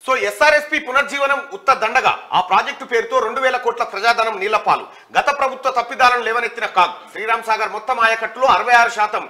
So SRSP పునర్జీవనం ఉత్త దండగా ఆ ప్రాజెక్టు పేరుతో 2000 కోట్ల ప్రజాధనం నీళ్లపాలు. గత ప్రభుత్వ తప్పిదాలను లేవనెత్తిన కాగ్. శ్రీరామ్ సాగర్ మొత్తం ఆయకట్టులో 66%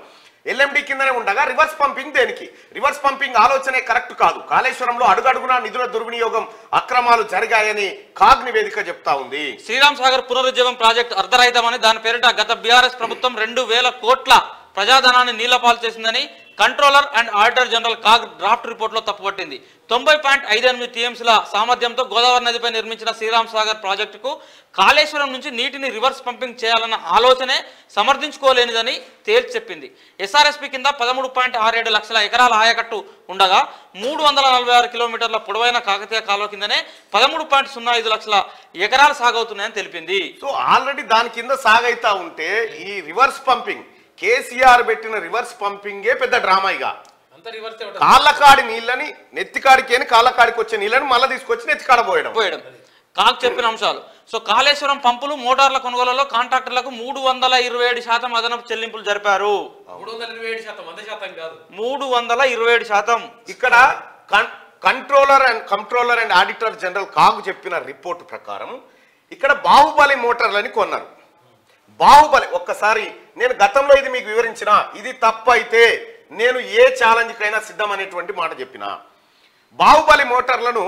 ఎల్ఎండి కిందనే ఉండగా రివర్స్ పంపింగ్ దేనికి? రివర్స్ పంపింగ్ ఆలోచనే కరెక్ట్ కాదు. కాళేశ్వరంలో అడుగడుగునా నిధుల దుర్వినియోగం అక్రమాలు జరిగాయని కాగ్ నివేదిక చెప్తా ఉంది. శ్రీరామ్ సాగర్ పునరుజ్జీవం ప్రాజెక్టు అర్ధరహితమని దాని పేరిట గత బీఆర్ఎస్ ప్రభుత్వం 2000 కోట్ల ప్రజాధనాన్ని నీళ్లపాలు చేసిందని controller and auditor general CAG draft రిపోర్ట్లో తప్పుపట్టింది. 90.58 టీఎంసీల సామర్థ్యంతో గోదావరి నదిపై నిర్మించిన శ్రీరామ్ సాగర్ ప్రాజెక్టుకు కాళేశ్వరం నుంచి నీటిని రివర్స్ పంపింగ్ చేయాలన్న ఆలోచనే సమర్థించుకోలేనిదని తేల్చి చెప్పింది. ఎస్ఆర్ఎస్పీ కింద 13.67 లక్షల ఎకరాల ఆయకట్టు ఉండగా 346 కిలోమీటర్ల పొడవైన కాకతీయ కాలువ కిందనే 13.05 లక్షల ఎకరాలు సాగవుతున్నాయని తెలిపింది. సో ఆల్రెడీ దాని కింద సాగైతా ఉంటే ఈ రివర్స్ పంపింగ్ కేసీఆర్ పెట్టిన రివర్స్ పంపింగే పెద్ద డ్రామా. ఇక కాళ్ళకాడి నీళ్ళని నెత్తికాడికి అని కాళ్ళకాడికి వచ్చే నీళ్ళని మళ్ళీ తీసుకొచ్చి నెత్తికాడ పోయడం కాగ్ చెప్పిన అంశాలు. సో కాళేశ్వరం పంపులు మోటార్ల కొనుగోలులో కాంట్రాక్టర్లకు 327% అదనపు చెల్లింపులు జరిపారు. 327%. ఇక్కడ controller and auditor general CAG చెప్పిన రిపోర్ట్ ప్రకారం ఇక్కడ బాహుబలి మోటార్లని కొన్నారు. బాహుబలి ఒక్కసారి నేను గతంలో ఇది మీకు వివరించిన, ఇది తప్పైతే నేను ఏ ఛాలెంజ్ కైనా సిద్ధం అనేటువంటి మాట చెప్పిన. బాహుబలి మోటార్లను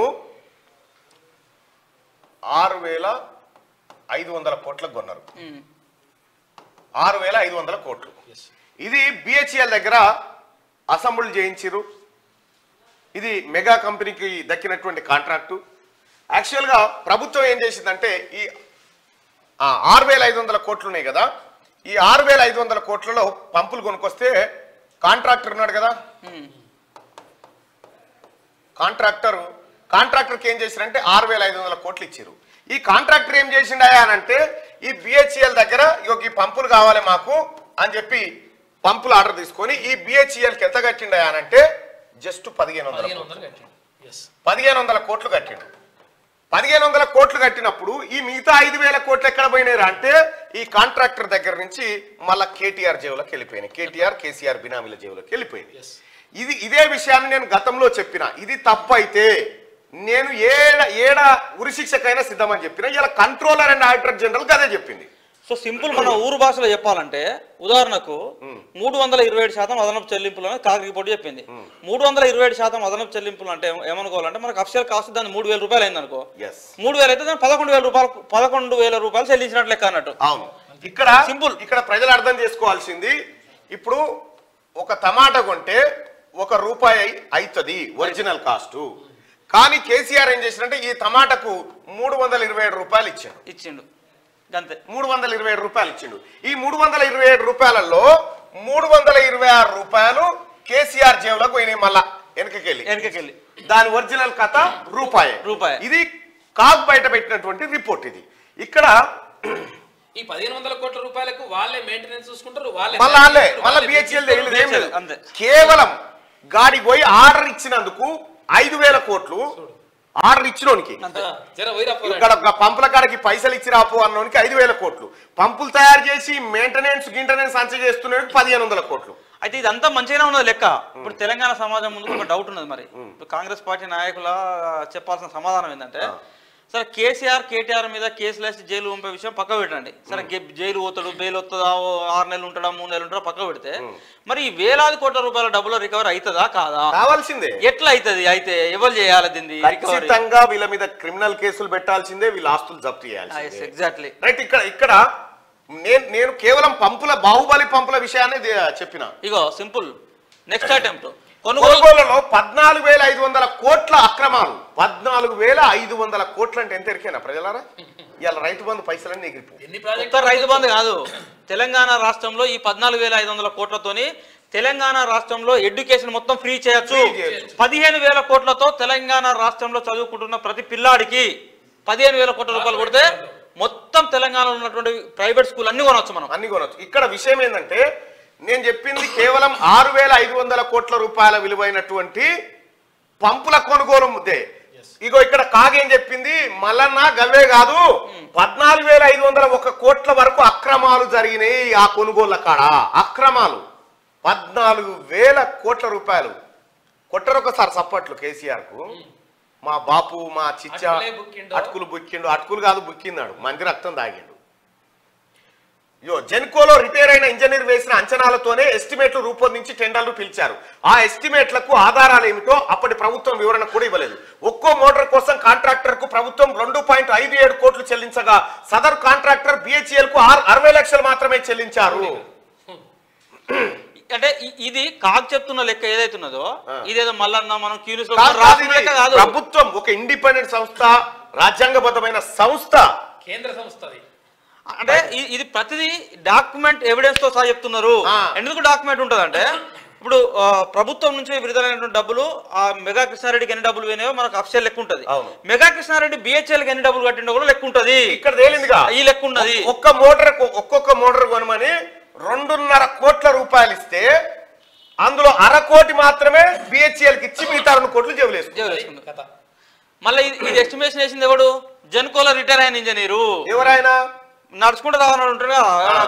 6500 కోట్లకు కొన్నారు. 6500 కోట్లు. ఇది బిహెచ్ఎల్ దగ్గర అసెంబుల్ చేయించారు. ఇది మెగా కంపెనీకి దక్కినటువంటి కాంట్రాక్టు. యాక్చువల్గా ప్రభుత్వం ఏం చేసిందంటే ఈ 6500 కోట్లు ఉన్నాయి కదా, ఈ 6500 కోట్లలో పంపులు కొనుక్కొస్తే కాంట్రాక్టర్ ఉన్నాడు కదా, కాంట్రాక్టర్కి ఏం చేశారంటే 6500 కోట్లు ఇచ్చారు. ఈ కాంట్రాక్టర్ ఏం చేసిండాయా అనంటే ఈ బిహెచ్ఎల్ దగ్గర ఈ పంపులు కావాలి మాకు అని చెప్పి పంపులు ఆర్డర్ తీసుకొని ఈ బిహెచ్ఎల్కి ఎంత కట్టిండాయా అనంటే జస్ట్ 1500 కోట్లు కట్టిండు. 1500 కోట్లు కట్టినప్పుడు ఈ మిగతా 5000 కోట్లు ఎక్కడ పోయినాయి అంటే ఈ కాంట్రాక్టర్ దగ్గర నుంచి మళ్ళా కేటీఆర్ జేబులోకి వెళ్ళిపోయినాయి. కేసీఆర్ బినామీల జేబులోకి వెళ్ళిపోయింది. ఇదే విషయాన్ని నేను గతంలో చెప్పిన. ఇది తప్పైతే నేను ఏడ ఉరిశిక్షకైనా సిద్ధమని చెప్పిన. ఇలా కంట్రోలర్ అండ్ ఆడిటర్ జనరల్ అదే చెప్పింది. సో సింపుల్ మన ఊరు భాషలో చెప్పాలంటే ఉదాహరణకు 327% అదనపు చెల్లింపులు అని కాగ్ రిపోర్ట్ చెప్పింది. 327% అదనపు చెల్లింపులు అంటే ఏమనుకోవాలంటే మనకు అఫిషియల్ కాస్ట్ దాన్ని 3000 రూపాయలు అయింది అనుకో. 3000 అయితే దాన్ని 11,000 రూపాయలు చెల్లించినట్లు లెక్క అన్నట్టు. అవును. ఇక్కడ సింపుల్. ఇక్కడ ప్రజలు అర్థం చేసుకోవాల్సింది, ఇప్పుడు ఒక టమాటా కొంటే ₹1 అవుతుంది ఒరిజినల్ కాస్ట్. కానీ కేసీఆర్ ఏం చేసినంటే ఈ టమాటాకు 327 రూపాయలు ఇచ్చిండు. అంతే, 327 రూపాయలు ఇచ్చిండు. ఈ 327 రూపాయలలో 326 రూపాయలు కేసీఆర్ జేబులకు పోయినాయి. మళ్ళా వెనకకెళ్ళి దాని ఒరిజినల్ కథ రూపాయి. ఇది కాగ్ బయట పెట్టినటువంటి రిపోర్ట్. ఇది ఇక్కడ ఈ 1500 కోట్ల రూపాయలకు వాళ్ళే మెయింటెనెన్స్ చూసుకుంటారు. మళ్ళీ బిహెచ్ఎల్ కేవలం గాడికి పోయి ఆర్డర్ ఇచ్చినందుకు 5000 కోట్లు ఆర్డర్ ఇచ్చినోనికి, ఇక్కడ పంపుల కాడికి పైసలు ఇచ్చి రాపు అన్నోనికి 5000 కోట్లు, పంపులు తయారు చేసి గింటెనెన్స్ అంచ చేస్తున్నానికి 1500 కోట్లు. అయితే ఇదంతా మంచిగానే ఉన్నది లెక్క. ఇప్పుడు తెలంగాణ సమాజం ముందు ఒక డౌట్ ఉన్నది. మరి కాంగ్రెస్ పార్టీ నాయకుల చెప్పాల్సిన సమాధానం ఏంటంటే, సరే కేటీఆర్ మీద కేసులు వేసి జైలు పంపే విషయం పక్క పెట్టండి. సరే జైలు పోతాడు, బెయిల్ వస్తుందా, 6 నెలలు ఉంటాడా, 3 నెలలు ఉంటాడా పక్క పెడితే, మరి ఈ వేలాది కోట్ల రూపాయల డబ్బులు రికవర్ అవుతుందా కాదా? కావాల్సిందే. ఎట్లా అవుతుంది? అయితే ఎవరు చేయాలి దీన్ని? ఖచ్చితంగా వీళ్ళ మీద క్రిమినల్ కేసులు పెట్టాల్సిందే, వీళ్ళ ఆస్తులు జప్తు చేయాలి. Exactly right. ఇక్కడ నేను కేవలం బాహుబలి పంపుల విషయాన్ని చెప్పిన. ఇగో సింపుల్. నెక్స్ట్ అటెంప్ట్ కొనుగోలులో 14,500 కోట్ల అక్రమాలు. 14,500 కోట్లు అంటే ఎంత ఎరికేనా ప్రజలారా? ఇవాళ రైతు బంధు పైసలన్నీ ఎగిరిపోయి. రైతు బంధు కాదు, తెలంగాణ రాష్ట్రంలో ఈ 14,500 కోట్లతోని తెలంగాణ రాష్ట్రంలో ఎడ్యుకేషన్ మొత్తం ఫ్రీ చేయొచ్చు. 15,000 కోట్లతో తెలంగాణ రాష్ట్రంలో చదువుకుంటున్న ప్రతి పిల్లాడికి 15,000 కోట్ల రూపాయలు కొడితే మొత్తం తెలంగాణలో ఉన్నటువంటి ప్రైవేట్ స్కూల్ అన్ని కొనవచ్చు. ఇక్కడ విషయం ఏంటంటే, నేను చెప్పింది కేవలం 6,500 కోట్ల రూపాయల విలువైనటువంటి పంపుల కొనుగోలు ముద్దే. ఇగో ఇక్కడ కాగేం చెప్పింది, మల్లన్న గవ్వే కాదు, 14,501 కోట్ల వరకు అక్రమాలు జరిగినాయి ఆ కొనుగోళ్ల కాడ. అక్రమాలు 14,000 కోట్ల రూపాయలు. కొట్టరు ఒకసారి సప్పట్లు కేసీఆర్ కు. మా బాపు మా చిచ్చ అటుకులే బుక్కిండో. అటుకులు బుక్కిండు, అటుకులు కాదు బుక్కిందాడు, మంది రక్తం తాగిండు. జెన్కోలో రిటైర్ అయిన ఇంజనీర్ వేసిన అంచనాలతోనే ఎస్టిమేట్లు రూపొందించి టెండర్లు పిలిచారు. ఆ ఎస్టిమేట్లకు ఆధారాలు ఏమిటో అప్పటి ప్రభుత్వం వివరణ కూడా ఇవ్వలేదు. ఒక్కో మోటార్ కోసం కాంట్రాక్టర్ కు ప్రభుత్వం 2.57 కోట్లు చెల్లించగా సదరు కాంట్రాక్టర్ బిహెచ్ఎల్ కు 60 లక్షలు మాత్రమే చెల్లించారు. అంటే ఇది కాకు చెప్తున్న లెక్క ఏదైతున్నదో ఇదేదో మళ్ళా మనం క్యూనిస్ కాదు. ప్రభుత్వం ఒక ఇండిపెండెంట్ సంస్థ, రాజ్యాంగబద్ధమైన సంస్థ, కేంద్ర సంస్థ. అంటే ఇది ప్రతిదీ డాక్యుమెంట్ ఎవిడెన్స్ తో సహా చెప్తున్నారు. ఎందుకు డాక్యుమెంట్ ఉంటుంది అంటే ఇప్పుడు ప్రభుత్వం నుంచి విడుదలైనటువంటి డబ్బులు ఆ మెగా కృష్ణారెడ్డికి ఎన్ని డబ్బులు పోయినాయో మనకు అఫీషియల్ లెక్క ఉంటది. మెగా కృష్ణారెడ్డి బిహెచ్ఎల్ కి ఎన్ని డబ్బులు కట్టిండో కూడా లెక్క ఉంటది. ఇక్కడ తేలిందిగా ఈ లెక్క ఉన్నది. ఒక్కొక్క మోటార్ కొనమని 2.5 కోట్ల రూపాయలు ఇస్తే అందులో 1/2 కోటి మాత్రమే బిహెచ్ఎల్ కి ఇచ్చి మిగతా 2 కోట్లు జేబులేసుకుంది. మళ్ళీ ఇది ఎస్టిమేషన్ వేసింది ఎవడు? జెన్కోలో రిటైర్ అయిన ఇంజనీరు. ఎవరైనా నడుచుకుంటూ రావన్నాడు ఉంటాడు,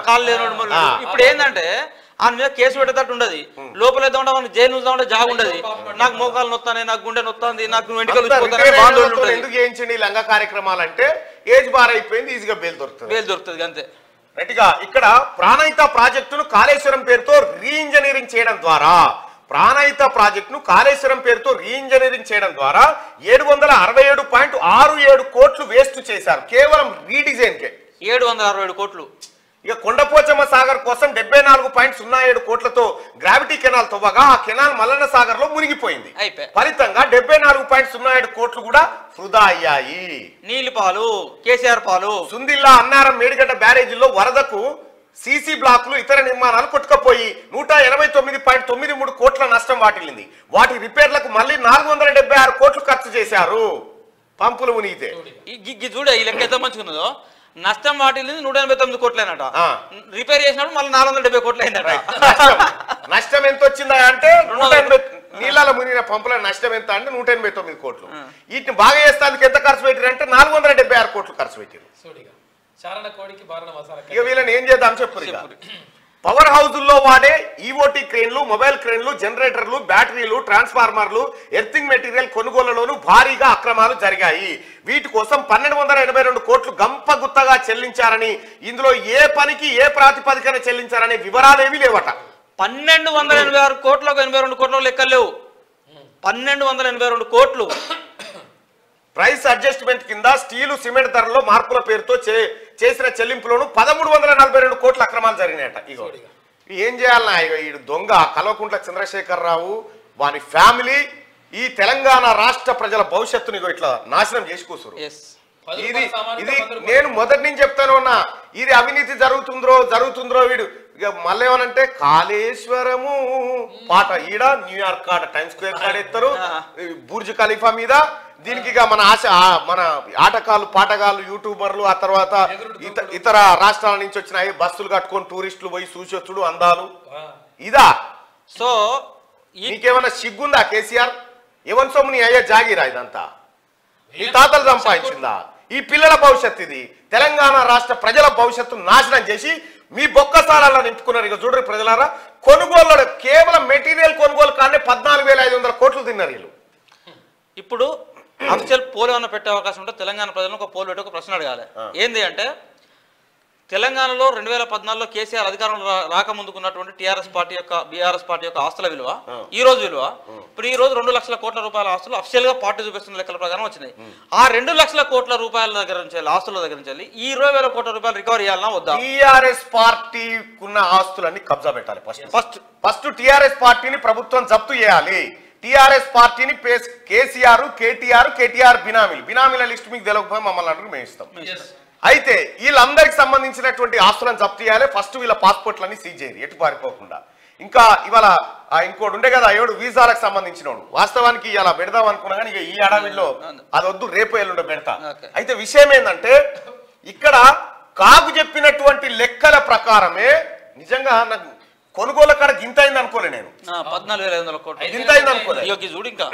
కాళ్ళు లేనాడు. ఇప్పుడు ఏంటంటే ఆయన మీద కేసు పెట్టేటట్టు ఉండదు. లోపల ఏదో జైలు ఉంటే జాగ్ ఉండదు. నాకు మోకాలు నొత్తానే, నాకు గుండె నొత్తాంది, నాకు ఎందుకు చేయించండి ఈ లంగా కార్యక్రమాలు అంటే ఏజ్ బార్ అయిపోయింది, ఈజీగా బెయిల్ దొరుకుతుంది అంతే. రైట్గా ఇక్కడ ప్రాణహిత ప్రాజెక్టును కాళేశ్వరం పేరుతో రీఇంజనీరింగ్ చేయడం ద్వారా ప్రాణహిత ప్రాజెక్టును కాళేశ్వరం పేరుతో రీఇంజనీరింగ్ చేయడం ద్వారా 767.67 కోట్లు వేస్ట్ చేశారు కేవలం రీడిజైన్ కే. 767 కోట్లు. ఇక కొండపోచమ్మ సాగర్ కోసం 74.07 కోట్లతో గ్రావిటీ కెనాల్ తవ్వగా ఆ కెనాల్ మల్లన్న సాగర్ లో మునిగిపోయింది. ఫలితంగా 74.07 కోట్లు కూడా వృధా అయ్యాయి. నీళ్లు పాలు, కేసీఆర్ పాలు. సుందిల్లా, అన్నారం, మేడిగడ్డ బ్యారేజీల్లో వరదకు సీసీ బ్లాక్లు, ఇతర నిర్మాణాలు కొట్టుకపోయి 189.93 కోట్ల నష్టం వాటిల్లింది. వాటి రిపేర్లకు మళ్ళీ 476 కోట్లు ఖర్చు చేశారు. పంపులు మునిగితే చూడ ఈ లెక్క ఎంత మంచిగున్నదో. నష్టం వాటిల్లింది 189 కోట్లేనట. రిపేర్ చేసినప్పుడు మళ్ళీ 470 కోట్లు అయిందట. నష్టం ఎంత వచ్చిందా అంటే 180. నీళ్ళలో మునిగిన పంపుల నష్టం ఎంత అంటే 189 కోట్లు. వీటిని బాగా చేస్తానికి ఎంత ఖర్చు పెట్టారు అంటే 476 కోట్లు ఖర్చు పెట్టారు. ఇక వీళ్ళని ఏం చేద్దాం చెప్పు. పవర్ హౌజుల్లో వాడే ఈఓటీ క్రేన్లు, మొబైల్ క్రేన్లు, జనరేటర్లు, బ్యాటరీలు, ట్రాన్స్ఫార్మర్లు, ఎర్తింగ్ మెటీరియల్ కొనుగోలులోనూ భారీగా అక్రమాలు జరిగాయి. వీటి కోసం 1282 కోట్లు గంపగుత్తగా చెల్లించారని, ఇందులో ఏ పనికి ఏ ప్రాతిపదికన చెల్లించారనే వివరాలేవి లేవట. 1286 కోట్లకు 82 కోట్ల లెక్కలు లేవు. 1282 కోట్లు ప్రైస్ అడ్జస్ట్మెంట్ కింద స్టీలు, సిమెంట్ ధరలో మార్పుల పేరుతో చేసిన చెల్లింపులోను 1342 కోట్ల అక్రమాలు జరిగినాయట. ఇగో ఏం చేయాలన్నా, ఇగో ఈ దొంగ కల్వకుంట్ల చంద్రశేఖరరావు వాని ఫ్యామిలీ ఈ తెలంగాణ రాష్ట్ర ప్రజల భవిష్యత్తుని ఇట్లా నాశనం చేసి కూర్చురు. ఇది నేను మొదటి నుంచి చెప్తాను ఉన్నా, ఇది అవినీతి జరుగుతుందో వీడు ఇక మళ్ళీ ఏమనంటే కాళేశ్వరము పాట ఈడ న్యూయార్క్ కాడ టైమ్ స్క్వేర్ కాడ ఎత్తారు, బుర్జ్ ఖలీఫా మీద. దీనికి ఇక మన ఆటగాళ్ళు, పాటగాళ్ళు, యూట్యూబర్లు, ఆ తర్వాత ఇతర రాష్ట్రాల నుంచి వచ్చిన బస్సులు కట్టుకొని టూరిస్టులు పోయి చూసొచ్చుడు అందాలు ఇదా. సో నీకేమన్నా సిగ్గుందా కేసీఆర్? ఎవరి సొమ్ము నీ అయ్యా జాగిరా ఇదంతా? నీ తాతలు సంపాదించిందా? ఈ పిల్లల భవిష్యత్తు ఇది. తెలంగాణ రాష్ట్ర ప్రజల భవిష్యత్తు నాశనం చేసి మీ బొక్కసారాల్లో నింపుకున్నారు. ఇక చూడరు ప్రజలారా, కొనుగోలు కేవలం మెటీరియల్ కొనుగోలు కానీ 14,500 కోట్లు తిన్నారు వీళ్ళు. ఇప్పుడు అఫీషియల్ పోల్ ఏమన్నా పెట్టే అవకాశం ఉంటే తెలంగాణ ప్రజలను ఒక పోల్ పెట్టి ఒక ప్రశ్న అడగాలి. ఏంది అంటే తెలంగాణలో 2014లో కేసీఆర్ అధికారంలో రాకముందుకున్నటువంటి బీఆర్ఎస్ పార్టీ యొక్క ఆస్తుల విలువ ఈ రోజు విలువ ఇప్పుడు ఈ రోజు 2 లక్షల కోట్ల రూపాయల ఆస్తులు అఫీషియల్ గా పార్టీ చూపిస్తున్న లెక్కల ప్రకారం వచ్చినాయి. ఆ 2 లక్షల కోట్ల రూపాయల దగ్గర నుంచి ఆస్తుల దగ్గర నుంచి ఈ 20,000 కోట్ల రూపాయలు రికవర్ చేయాలన్నా వద్దా? టీఆర్ఎస్ పార్టీకున్న ఆస్తులన్నీ కబ్జా పెట్టాలి. ఫస్ట్ టీఆర్ఎస్ పార్టీని ప్రభుత్వం జప్తు చేయాలి. టీఆర్ఎస్ పార్టీని కేటీఆర్ బినామీల లిస్ట్ మీకు తెలియకపోయి మమ్మల్ని అడుగు మేము ఇస్తాం. అయితే వీళ్ళందరికి సంబంధించినటువంటి ఆస్తులను జప్తు చేయాలి. ఫస్ట్ వీళ్ళ పాస్పోర్ట్లన్నీ సీజ్ చేయాలి ఎటు పారిపోకుండా. ఇంకా ఇవాళ ఇంకోటి ఉండే కదా ఎవడు వీసాలకు సంబంధించినోడు, వాస్తవానికి ఇలా పెడదాం అనుకున్నా కానీ ఇక ఈ అడవిలో అది వద్దు, రేపు ఎల్లుండో పెడతా. అయితే విషయం ఏంటంటే ఇక్కడ కాగు చెప్పినటువంటి లెక్కల ప్రకారమే నిజంగా నాకు కొనుగోలు కాడ గింతైంది అనుకోలే. నేను 14,500 కోట్లు గింతైంది అనుకోలే. చూడు ఇంకా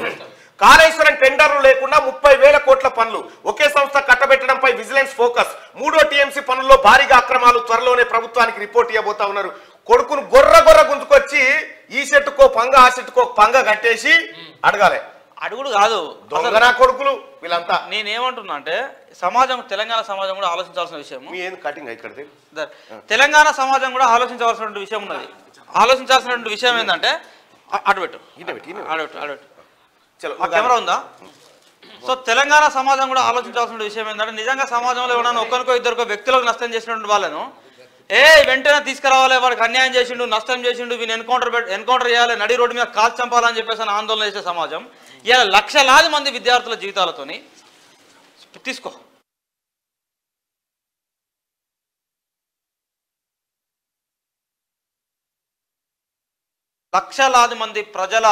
కాళేశ్వరం టెండర్లు లేకుండా 30,000 కోట్ల పనులు ఒకే సంస్థ కట్టబెట్టడంపై విజిలెన్స్ ఫోకస్. 3వ టీఎంసీ పనుల్లో భారీగా అక్రమాలు, త్వరలోనే ప్రభుత్వానికి రిపోర్ట్ ఇవ్వబోతా ఉన్నారు. కొడుకును గొర్ర గుంజుకొచ్చి ఈ సెట్టుకో పంగ ఆ సెట్టుకో పంగ కట్టేసి అడగాలి. అడుగుడు కాదు దొంగనా కొడుకులు వీళ్ళంతా. నేనేమంటున్నా అంటే సమాజం, తెలంగాణ సమాజం కూడా ఆలోచించాల్సిన విషయం. కటింగ్ ఇక్కడ తెలంగాణ సమాజం కూడా ఆలోచించవలసిన విషయం ఉన్నది. ఆలోచించాల్సిన విషయం ఏంటంటే అటుపెట్టు కెమెరా ఉందా? సో తెలంగాణ సమాజం కూడా ఆలోచించాల్సిన విషయం ఏంటంటే నిజంగా సమాజంలో ఎవరైనా ఒక్కరికో ఇద్దరికో వ్యక్తులకు నష్టం చేసినటువంటి వాళ్ళను వెంటనే తీసుకురావాలి, వాడికి అన్యాయం చేసిండు, నష్టం చేసిండు, వీని ఎన్కౌంటర్ చేయాలి, నడి రోడ్డు మీద కాల్ చంపాలని చెప్పేసి ఆందోళన చేసే సమాజం ఇలా లక్షలాది మంది విద్యార్థుల జీవితాలతోని తీసుకో లక్షలాది మంది ప్రజల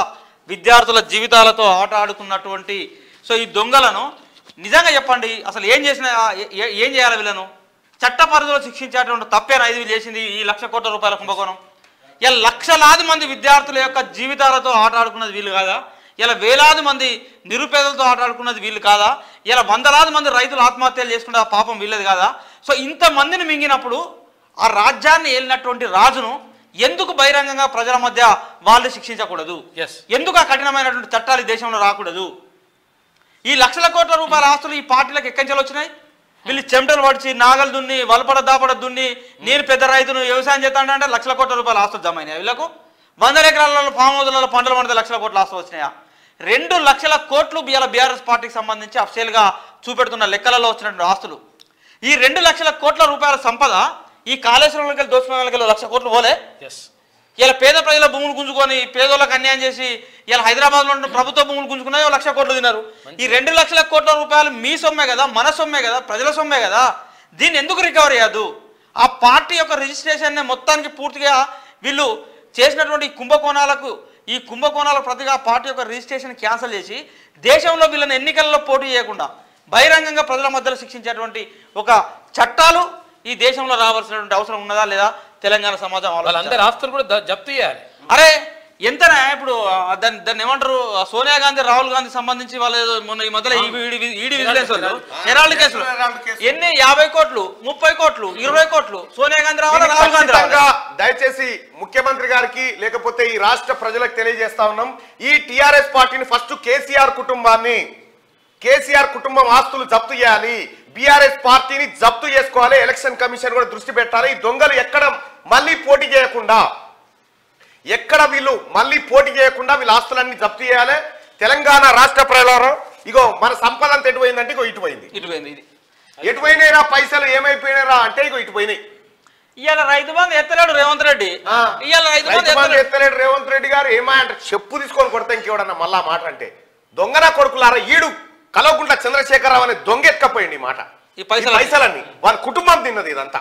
విద్యార్థుల జీవితాలతో ఆట ఆడుకున్నటువంటి సో ఈ దొంగలను నిజంగా చెప్పండి, అసలు ఏం చేయాలి వీళ్ళను? చట్ట పరిధిలో శిక్షించేటువంటి తప్పేనా ఇది చేసింది ఈ 1,00,000 కోట్ల రూపాయల కుంభకోణం? ఇలా లక్షలాది మంది విద్యార్థుల యొక్క జీవితాలతో ఆట ఆడుకున్నది వీళ్ళు కాదా? ఇలా వేలాది మంది నిరుపేదలతో ఆట ఆడుకున్నది వీళ్ళు కాదా? ఇలా వందలాది మంది రైతులు ఆత్మహత్యలు చేసుకుంటే ఆ పాపం వీళ్ళది కాదా? సో ఇంతమందిని మింగినప్పుడు ఆ రాజ్యాన్ని ఏలినటువంటి రాజును ఎందుకు బహిరంగంగా ప్రజల మధ్య వాళ్ళు శిక్షించకూడదు? ఎందుకు ఆ కఠినమైనటువంటి చట్టాలు ఈ దేశంలో రాకూడదు? ఈ 1,00,000 కోట్ల రూపాయల ఆస్తులు ఈ పార్టీలకు ఎక్కించాలి వచ్చినాయి. వీళ్ళు చెమటలు పడిచి నాగలు దున్ని వలపడ దాపడ దున్ని నేను పెద్ద రైతును వ్యవసాయం చేస్తానంటే 1,00,000 కోట్ల రూపాయల ఆస్తులు జమ అయినాయి. వీళ్ళకు 100 ఎకరాలలో ఫామ్ హౌస్లలో పంటలు పండితే 1,00,000 కోట్ల ఆస్తులు వచ్చినాయా? 2,00,000 కోట్లు ఇవాళ బీఆర్ఎస్ పార్టీకి సంబంధించి అఫీషియల్గా చూపెడుతున్న లెక్కలలో వచ్చినటువంటి ఆస్తులు. ఈ 2,00,000 కోట్ల రూపాయల సంపద ఈ కాళేశ్వరంలోకి దోచుకునే వాళ్ళకి 1,00,000 కోట్లు పోలే. ఇలా పేద ప్రజల భూములు గుంజుకొని పేదోళ్ళకి అన్యాయం చేసి ఇలా హైదరాబాద్లో ఉన్న ప్రభుత్వ భూములు గుంజుకున్నాయో 1,00,000 కోట్లు తిన్నారు. ఈ 2,00,000 కోట్ల రూపాయలు మీ సొమ్మే కదా, మన సొమ్మే కదా, ప్రజల సొమ్మే కదా. దీన్ని ఎందుకు రికవర్ చేయదు? ఆ పార్టీ యొక్క రిజిస్ట్రేషన్ మొత్తానికి పూర్తిగా వీళ్ళు చేసినటువంటి ఈ కుంభకోణాల ప్రతిగా పార్టీ యొక్క రిజిస్ట్రేషన్ క్యాన్సిల్ చేసి దేశంలో వీళ్ళని ఎన్నికల్లో పోటీ చేయకుండా బహిరంగంగా ప్రజల మధ్యలో శిక్షించేటువంటి ఒక చట్టాలు ఈ దేశంలో రావాల్సినటువంటి అవసరం ఉన్నదా లేదా? తెలంగాణ సమాజం వాళ్ళందరి ఆస్తులు కూడా జప్తు చేయాలి. అరే ఎంతనా ఇప్పుడు దాన్ని ఏమంటారు? సోనియా గాంధీ, రాహుల్ గాంధీ సంబంధించి వాళ్ళు మొన్న ఈ మధ్యలో ఈడీ విజిలెన్స్ వాళ్ళు హెరాల్డ్ కేసులు ఎన్ని 50 కోట్లు 30 కోట్లు 20 కోట్లు సోనియా గాంధీ రావాలి, రాహుల్ గాంధీ రావాలి. దయచేసి ముఖ్యమంత్రి గారికి లేకపోతే ఈ రాష్ట్ర ప్రజలకు తెలియజేస్తా ఉన్నాం, ఈ టిఆర్ఎస్ పార్టీని ఫస్ట్ కేసీఆర్ కుటుంబం ఆస్తులు జప్తు చేయాలి, బీఆర్ఎస్ పార్టీని జప్తు చేసుకోవాలి, ఎలక్షన్ కమిషన్ కూడా దృష్టి పెట్టాలి. ఈ దొంగలు ఎక్కడ మళ్ళీ పోటీ చేయకుండా వీళ్ళ ఆస్తులన్నీ జప్తు చేయాలి. తెలంగాణ రాష్ట్ర ప్రజలు ఇగో మన సంపద అంతా ఎటుపోయిందంటే ఇగో ఎటుపోయినాయిరా పైసలు ఏమైపోయినారా అంటే ఇగో ఇటుపోయినాయి. ఇవాళ రైతు బంధు ఎత్తలేడు రేవంత్ రెడ్డి. ఎత్తలేడు రేవంత్ రెడ్డి గారు. ఏమంటే చెప్పు తీసుకొని కొడతా ఇంకేవడన్నా మళ్ళా మాట అంటే దొంగన కొడుకులారా. ఈడు కలవకుండా చంద్రశేఖరరావు అనే దొంగ ఎత్తుకపోయింది మాట. ఈ పైసలన్నీ వాళ్ళ కుటుంబం తిన్నది ఇదంతా.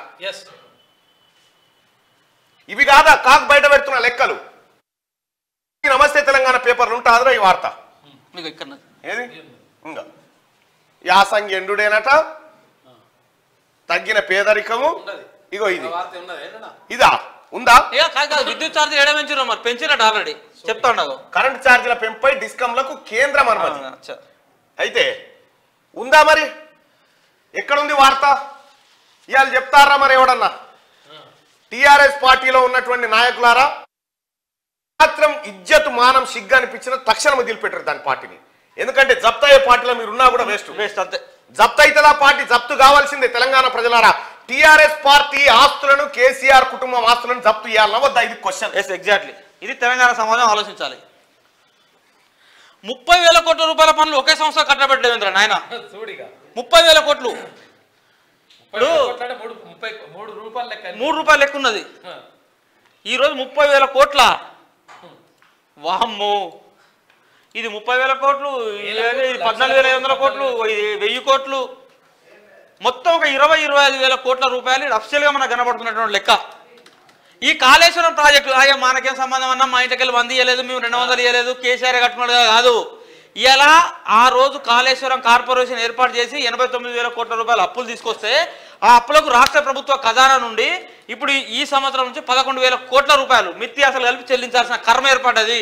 ఇవి కాదా కాకు బయట పెడుతున్న లెక్కలు. నమస్తే తెలంగాణ పేపర్లు ఉంటుందిరా ఈ వార్త. ఏది ఇంకా యాసంగి ఎండుడేనట, తగ్గిన పేదరికము. ఇగో ఇదా ఉందా? విద్యుత్ ఛార్జీలు ఏడా పెంచారు? మరి పెంచినట్టు ఆల్రెడీ చెప్తా ఉండదు. కరెంట్ ఛార్జీల పెంపై డిస్కంలకు కేంద్రం అనుమతి అయితే ఉందా? మరి ఎక్కడుంది వార్త? ఇవాళ చెప్తారా మరి ఎవడన్నా? టిఆర్ఎస్ పార్టీలో ఉన్నటువంటి నాయకులారా మాత్రం ఇజ్జత్ మానం సిగ్గు అనిపించిన తక్షణం వదిలిపెట్టారు దాని పార్టీని. ఎందుకంటే జప్తు అయ్యే పార్టీలో మీరున్నా కూడా వేస్ట్ అంతే. జప్తు అవుతుందా పార్టీ? జప్తు కావాల్సిందే తెలంగాణ ప్రజలారా. టిఆర్ఎస్ పార్టీ ఆస్తులను, కేసీఆర్ కుటుంబం ఆస్తులను జప్తు చేయాలన్నా వద్దా? ఇది క్వశ్చన్. ఎగ్జాక్ట్లీ ఇది తెలంగాణ సమాజం ఆలోచించాలి. 30,000 కోట్ల రూపాయల పనులు ఒకే సంవత్సరం కట్టబెట్టలేదు నాయన. 30,000 కోట్లు ఇప్పుడు 3 రూపాయలు లెక్క ఉన్నది. ఈరోజు 30,000 కోట్ల. వామ్మో, ఇది 30,000 కోట్లు, 14,500 కోట్లు, ఇది 1000 కోట్లు, మొత్తం ఒక 20-25,000 కోట్ల రూపాయలు అఫీషియల్గా మనకు కనబడుతున్నటువంటి లెక్క. ఈ కాళేశ్వరం ప్రాజెక్టు అయ్యా మనకేం సంబంధం అన్నా, మా ఇంటికి 100 ఇవ్వలేదు, మేము 200 ఇవ్వలేదు, కేసీఆర్ కట్టుకున్నాడు కాదు. ఇలా ఆ రోజు కాళేశ్వరం కార్పొరేషన్ ఏర్పాటు చేసి 89,000 కోట్ల రూపాయలు అప్పులు తీసుకొస్తే ఆ అప్పులకు రాష్ట్ర ప్రభుత్వ ఖజానా నుండి ఇప్పుడు ఈ సంవత్సరం నుంచి 11,000 కోట్ల రూపాయలు మిత్తి అసలు కలిపి చెల్లించాల్సిన కర్మ ఏర్పడ్డది.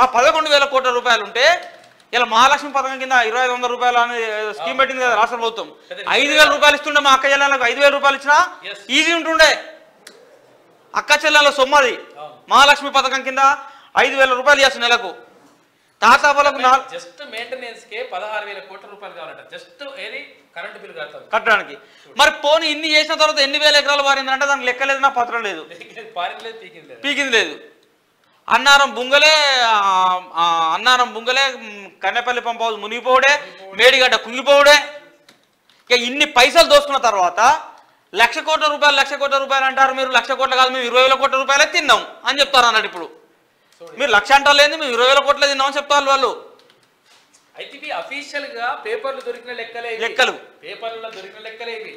ఆ 11,000 కోట్ల రూపాయలు ఉంటే ఇలా మహాలక్ష్మి పథకం కింద 2,500 రూపాయలు అని స్కీమ్ పెట్టింది కదా రాష్ట్ర ప్రభుత్వం. 5,000 రూపాయలు ఇస్తుండే మా అక్క చెల్లెళ్ళకు 5,000 రూపాయలు ఇచ్చినా ఈజీ ఉంటుండే. అక్క చెల్లెళ్ళ సొమ్మది మహాలక్ష్మి పథకం కింద 5,000 రూపాయలు చేస్తుంది నెలకు. తాతాపలకు జస్ట్ మెయింటెనెన్స్ కే 16,000 కోట్ల రూపాయలు కావాలంట. జస్ట్ ఏది కరెంట్ బిల్ కట్టడానికి. మరి పోనీ ఇన్ని చేసిన తర్వాత ఎన్ని వేల ఎకరాలు పారిందంటే దానికి లెక్కలేదు, నా పత్రం లేదు, పీకింది లేదు. అన్నారం బుంగలే కన్నెపల్లి పంప్ హౌస్ మునిగిపోవడే, మేడిగడ్డ కుంగిపోవడే. ఇక ఇన్ని పైసలు దోసుకున్న తర్వాత 1,00,000 కోట్ల రూపాయలు అంటారు మీరు. 1,00,000 కోట్లు కాదు, మేము 20,000 కోట్ల రూపాయలే తిన్నాం అని చెప్తారు అన్నాడు. ఇప్పుడు మీరు 1,00,000 అంటారు, మేము 20,000 కోట్లే తిన్నామని చెప్తారు వాళ్ళు. అయితే అఫీషియల్ గా పేపర్లు దొరికిన లెక్కలు, పేపర్లలో దొరికిన లెక్కలేవి.